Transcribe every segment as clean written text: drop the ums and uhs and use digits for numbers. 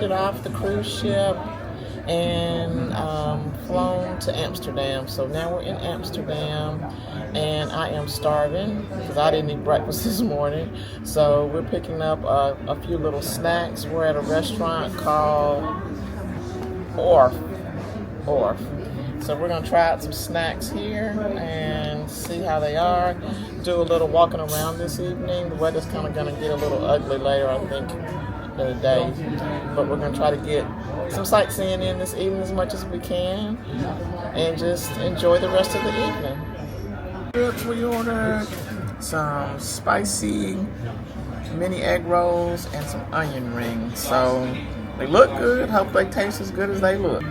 get off the cruise ship and flown to Amsterdam. So now we're in Amsterdam, and I am starving because I didn't eat breakfast this morning. So we're picking up a few little snacks. We're at a restaurant called Orf. So we're gonna try out some snacks here and see how they are. Do a little walking around this evening. The weather's kind of gonna get a little ugly later, I think, in the day. But we're gonna try to get some sightseeing in this evening as much as we can, and just enjoy the rest of the evening. We ordered some spicy mini egg rolls and some onion rings. So they look good. Hope they taste as good as they look.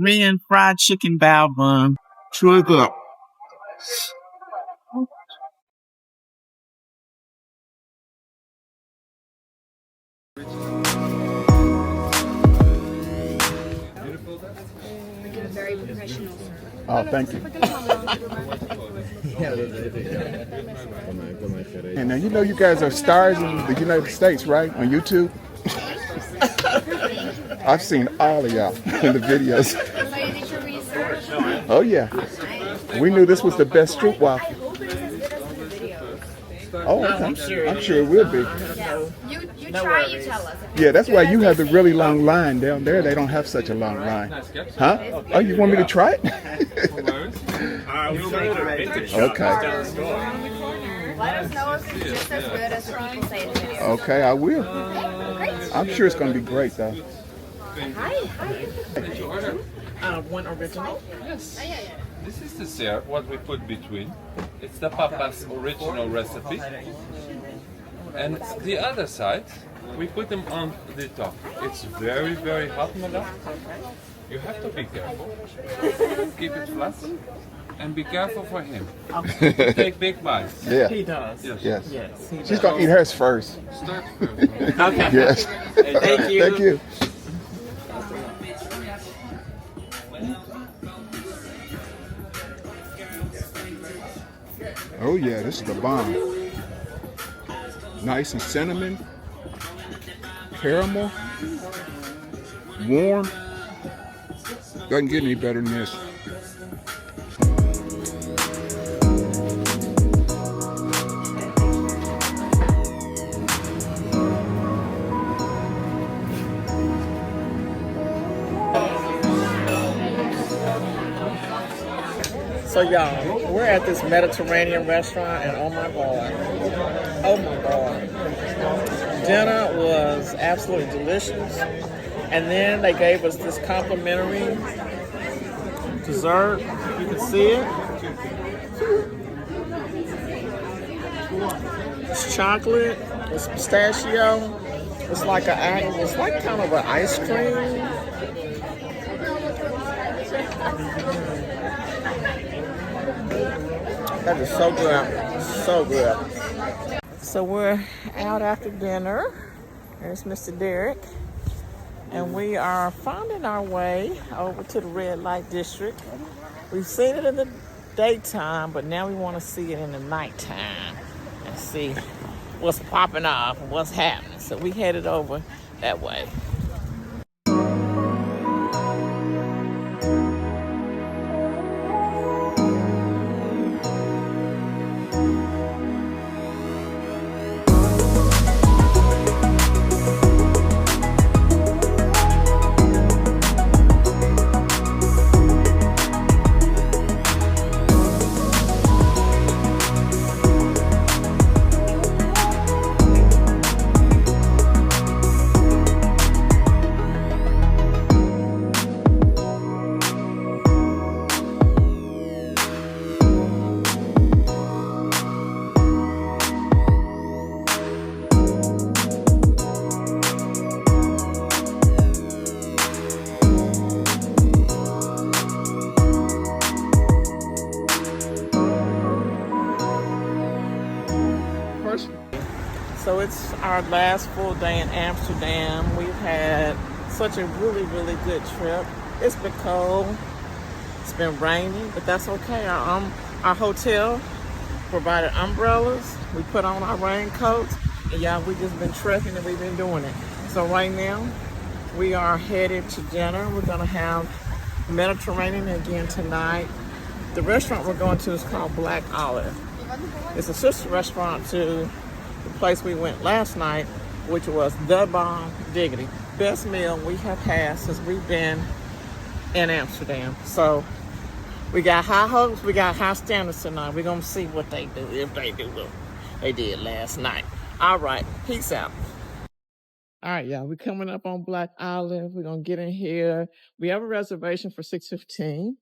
Korean fried chicken bao bun. Sure good. Very professional. Oh, thank you. And now you know you guys are stars in the United States, right? On YouTube? I've seen all of y'all in the videos. So you did your research? Oh yeah. We knew this was the best street walk. I hope it is as good as the videos. Oh, okay. I'm sure it will be. Yeah. You try, you tell us. Yeah, that's why you have the really long line down there. They don't have such a long line. Huh? Oh, you want me to try it? Okay. Let us know if it's just as good as the people say in the videos. Okay, I will. Okay, great. I'm sure it's going to be great, though. Hi. One original. Yes. This is the syrup, what we put between. It's the Papa's original recipe. And the other side, we put them on the top. It's very, very hot, madam. You have to be careful. Keep it flat. And be careful for him. Take big bites. Yeah. He does. Yes. Yes. He She's does. going to eat hers first. Start first. Okay. Yes. Thank you. Thank you. Oh yeah, this is the bomb. Nice and cinnamon, caramel, warm. Doesn't get any better than this. So y'all, we're at this Mediterranean restaurant, and oh my god, dinner was absolutely delicious. And then they gave us this complimentary dessert. You can see it. It's chocolate. It's pistachio. It's like kind of an ice cream. That is so good, so good. So we're out after dinner. There's Mr. Derek. And we are finding our way over to the red light district. We've seen it in the daytime, but now we want to see it in the nighttime and see what's popping off and what's happening. So we headed over that way. So it's our last full day in Amsterdam. We've had such a really, really good trip. It's been cold, it's been rainy, but that's okay. Our hotel provided umbrellas. We put on our raincoats, and y'all, we just been trekking and we've been doing it. So right now, we are headed to dinner. We're gonna have Mediterranean again tonight. The restaurant we're going to is called Black Olive. It's a sister restaurant to the place we went last night, which was The Bomb Diggity. Best meal we have had since we've been in Amsterdam. So we got high hopes, we got high standards tonight. We're gonna see what they do, if they do what they did last night. All right, peace out. All right, y'all, we're coming up on Black Olive. We're gonna get in here. We have a reservation for 6:15.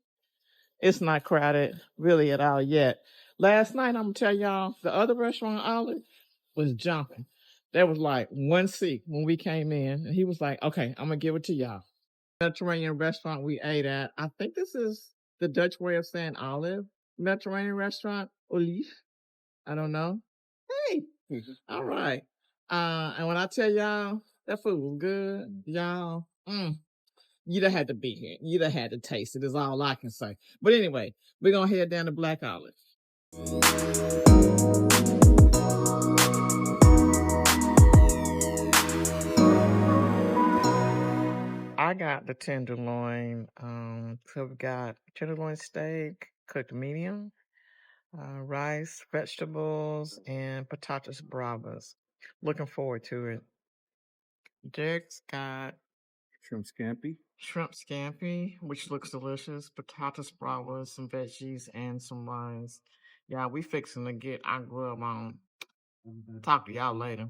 It's not crowded really at all yet. Last night, I'm gonna tell y'all, the other restaurant, Olive, was jumping. There was like one seat when we came in, and he was like, okay, I'm gonna give it to y'all. Mediterranean restaurant we ate at. I think this is the Dutch way of saying olive. Mediterranean restaurant, Olief. I don't know. Hey, all right. And when I tell y'all, that food was good, y'all, you'd have had to be here. You'd have had to taste it, is all I can say. But anyway, we're gonna head down to Black Olive. I got the tenderloin. So we got tenderloin steak, cooked medium, rice, vegetables, and patatas bravas. Looking forward to it. Jake's got Shrimp scampi. shrimp scampi, which looks delicious, patatas bravas, some veggies, and some rice. Yeah, we fixing to get our grub on. Talk to y'all later.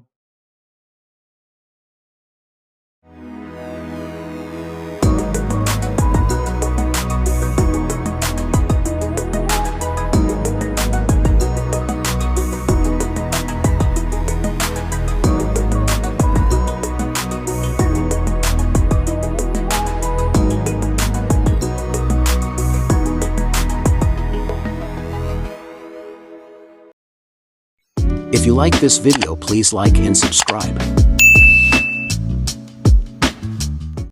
If you like this video, please like and subscribe.